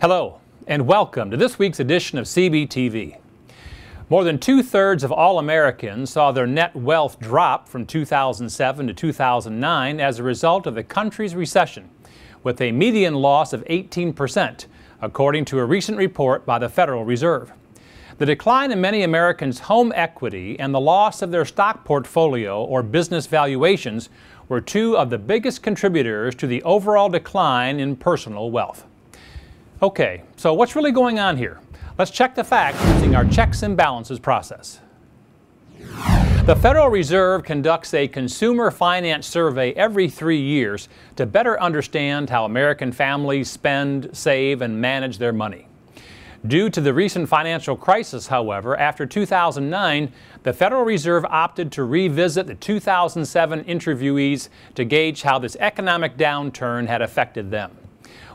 Hello, and welcome to this week's edition of CBTV. More than two-thirds of all Americans saw their net wealth drop from 2007 to 2009 as a result of the country's recession, with a median loss of 18%, according to a recent report by the Federal Reserve. The decline in many Americans' home equity and the loss of their stock portfolio or business valuations were two of the biggest contributors to the overall decline in personal wealth. Okay, so what's really going on here? Let's check the facts using our checks and balances process. The Federal Reserve conducts a consumer finance survey every 3 years to better understand how American families spend, save, and manage their money. Due to the recent financial crisis, however, after 2009, the Federal Reserve opted to revisit the 2007 interviewees to gauge how this economic downturn had affected them.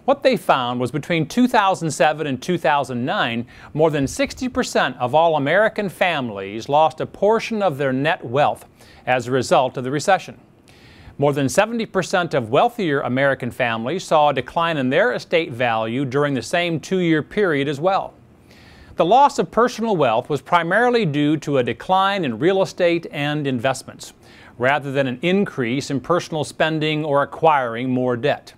What they found was between 2007 and 2009, more than 60% of all American families lost a portion of their net wealth as a result of the recession. More than 70% of wealthier American families saw a decline in their estate value during the same two-year period as well. The loss of personal wealth was primarily due to a decline in real estate and investments, rather than an increase in personal spending or acquiring more debt.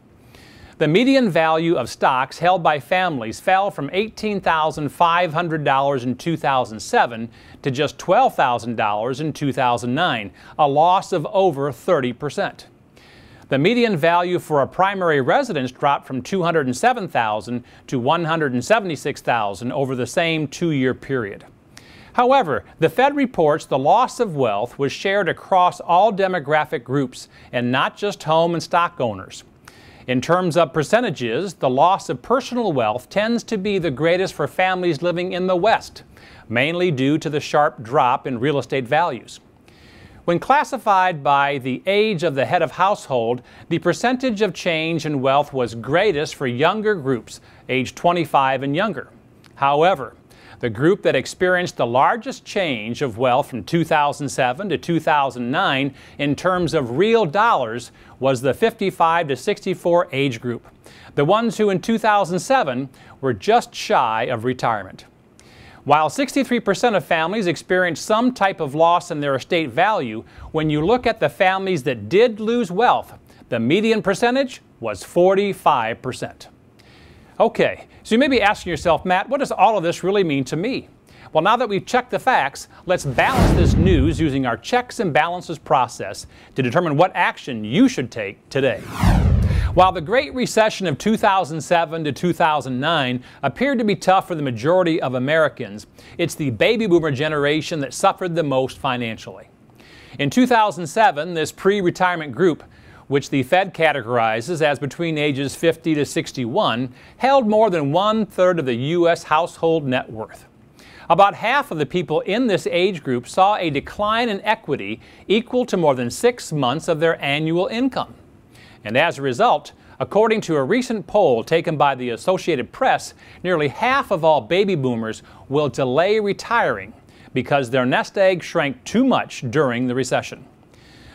The median value of stocks held by families fell from $18,500 in 2007 to just $12,000 in 2009, a loss of over 30%. The median value for a primary residence dropped from $207,000 to $176,000 over the same two-year period. However, the Fed reports the loss of wealth was shared across all demographic groups and not just home and stock owners. In terms of percentages, the loss of personal wealth tends to be the greatest for families living in the West, mainly due to the sharp drop in real estate values. When classified by the age of the head of household, the percentage of change in wealth was greatest for younger groups, aged 25 and younger. However, the group that experienced the largest change of wealth from 2007 to 2009 in terms of real dollars was the 55 to 64 age group, the ones who in 2007 were just shy of retirement. While 63% of families experienced some type of loss in their estate value, when you look at the families that did lose wealth, the median percentage was 45%. Okay, so you may be asking yourself, Matt, what does all of this really mean to me? Well, now that we've checked the facts, let's balance this news using our checks and balances process to determine what action you should take today. While the Great Recession of 2007 to 2009 appeared to be tough for the majority of Americans, it's the baby boomer generation that suffered the most financially. In 2007, this pre-retirement group, which the Fed categorizes as between ages 50 to 61, held more than one-third of the U.S. household net worth. About half of the people in this age group saw a decline in equity equal to more than 6 months of their annual income. And as a result, according to a recent poll taken by the Associated Press, nearly half of all baby boomers will delay retiring because their nest egg shrank too much during the recession.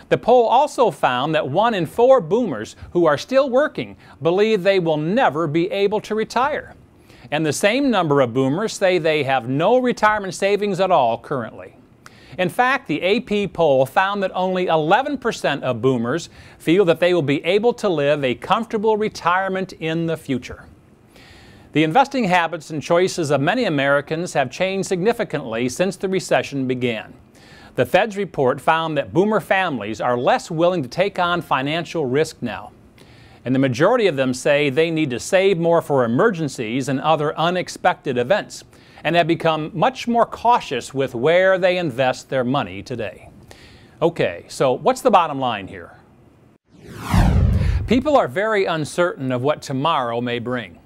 The poll also found that 1 in 4 boomers who are still working believe they will never be able to retire. And the same number of boomers say they have no retirement savings at all currently. In fact, the AP poll found that only 11% of boomers feel that they will be able to live a comfortable retirement in the future. The investing habits and choices of many Americans have changed significantly since the recession began. The Fed's report found that boomer families are less willing to take on financial risk now. And the majority of them say they need to save more for emergencies and other unexpected events, and have become much more cautious with where they invest their money today. Okay, so what's the bottom line here? People are very uncertain of what tomorrow may bring.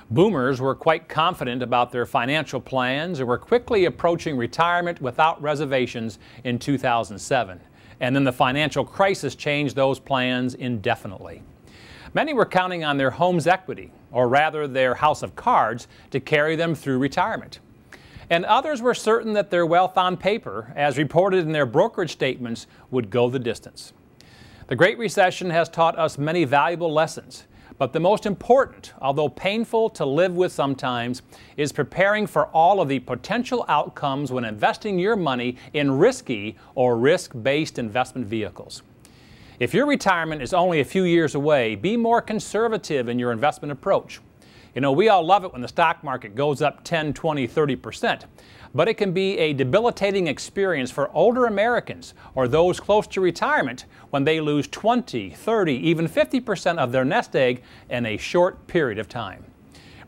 Boomers were quite confident about their financial plans and were quickly approaching retirement without reservations in 2007. And then the financial crisis changed those plans indefinitely. Many were counting on their home's equity, or rather their house of cards, to carry them through retirement. And others were certain that their wealth on paper, as reported in their brokerage statements, would go the distance. The Great Recession has taught us many valuable lessons, But the most important, although painful to live with sometimes, is preparing for all of the potential outcomes when investing your money in risky or risk-based investment vehicles. If your retirement is only a few years away, be more conservative in your investment approach. You know, we all love it when the stock market goes up 10, 20, 30%, but it can be a debilitating experience for older Americans or those close to retirement when they lose 20, 30, even 50% of their nest egg in a short period of time.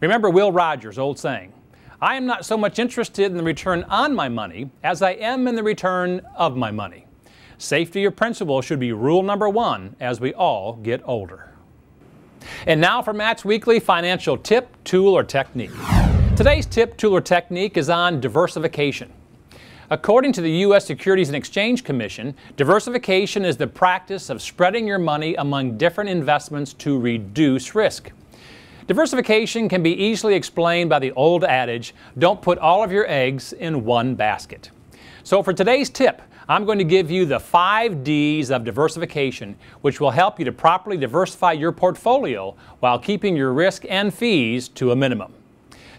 Remember Will Rogers' old saying, "I am not so much interested in the return on my money as I am in the return of my money." Safety of principle should be rule number one as we all get older. And now for Matt's weekly financial tip, tool, or technique. Today's tip, tool, or technique is on diversification. According to the U.S. Securities and Exchange Commission, diversification is the practice of spreading your money among different investments to reduce risk. Diversification can be easily explained by the old adage, don't put all of your eggs in one basket. So for today's tip, I'm going to give you the 5 Ds of diversification, which will help you to properly diversify your portfolio while keeping your risk and fees to a minimum.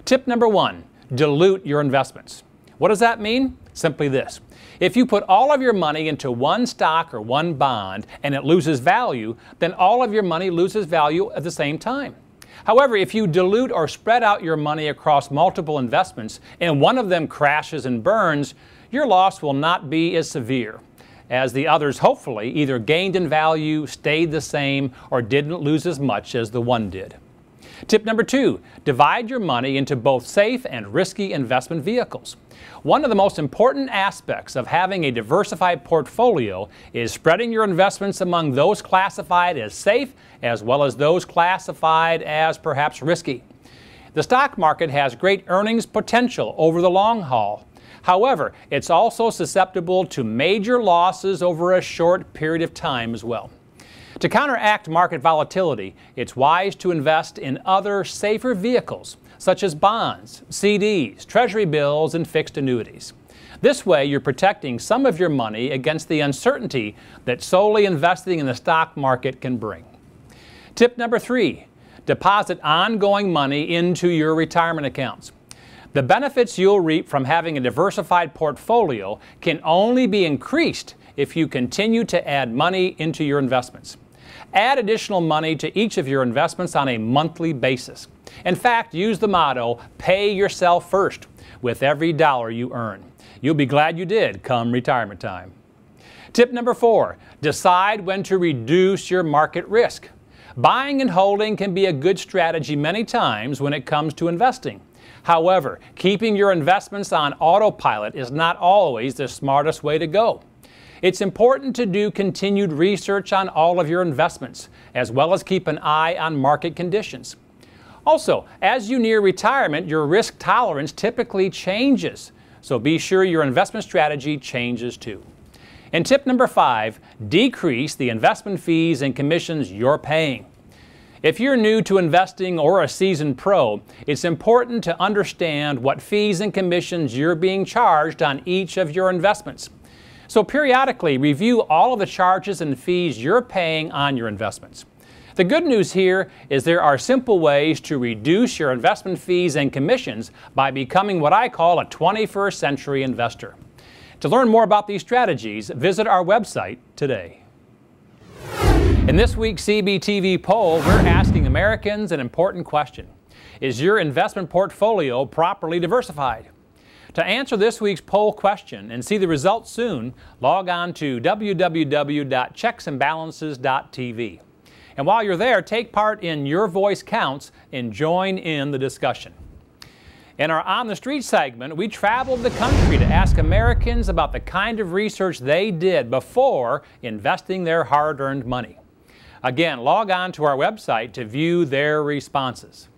Tip number 1, dilute your investments. What does that mean? Simply this. If you put all of your money into one stock or one bond and it loses value, then all of your money loses value at the same time. However, if you dilute or spread out your money across multiple investments and one of them crashes and burns, your loss will not be as severe, as the others hopefully either gained in value, stayed the same, or didn't lose as much as the one did. Tip number 2, divide your money into both safe and risky investment vehicles. One of the most important aspects of having a diversified portfolio is spreading your investments among those classified as safe as well as those classified as perhaps risky. The stock market has great earnings potential over the long haul. However, it's also susceptible to major losses over a short period of time as well. To counteract market volatility, it's wise to invest in other safer vehicles, such as bonds, CDs, treasury bills, and fixed annuities. This way, you're protecting some of your money against the uncertainty that solely investing in the stock market can bring. Tip number 3, deposit ongoing money into your retirement accounts. The benefits you'll reap from having a diversified portfolio can only be increased if you continue to add money into your investments. Add additional money to each of your investments on a monthly basis. In fact, use the motto, pay yourself first, with every dollar you earn. You'll be glad you did come retirement time. Tip number 4, decide when to reduce your market risk. Buying and holding can be a good strategy many times when it comes to investing. However, keeping your investments on autopilot is not always the smartest way to go. It's important to do continued research on all of your investments, as well as keep an eye on market conditions. Also, as you near retirement, your risk tolerance typically changes, so be sure your investment strategy changes too. And tip number 5, decrease the investment fees and commissions you're paying. If you're new to investing or a seasoned pro, it's important to understand what fees and commissions you're being charged on each of your investments. So periodically review all of the charges and fees you're paying on your investments. The good news here is there are simple ways to reduce your investment fees and commissions by becoming what I call a 21st century investor. To learn more about these strategies, visit our website today. In this week's CBTV poll, we're asking Americans an important question. Is your investment portfolio properly diversified? To answer this week's poll question and see the results soon, log on to www.checksandbalances.tv. And while you're there, take part in Your Voice Counts and join in the discussion. In our On the Street segment, we traveled the country to ask Americans about the kind of research they did before investing their hard-earned money. Again, log on to our website to view their responses.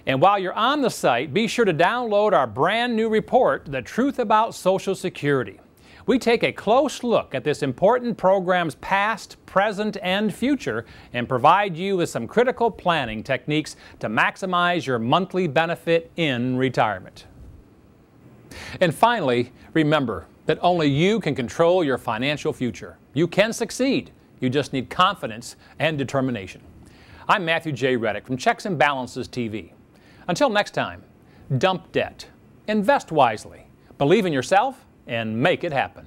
And while you're on the site, be sure to download our brand new report, The Truth About Social Security. We take a close look at this important program's past, present, and future and provide you with some critical planning techniques to maximize your monthly benefit in retirement. And finally, remember that only you can control your financial future. You can succeed. You just need confidence and determination. I'm Matthew J. Rettick from Checks and Balances TV. Until next time, dump debt, invest wisely, believe in yourself, and make it happen.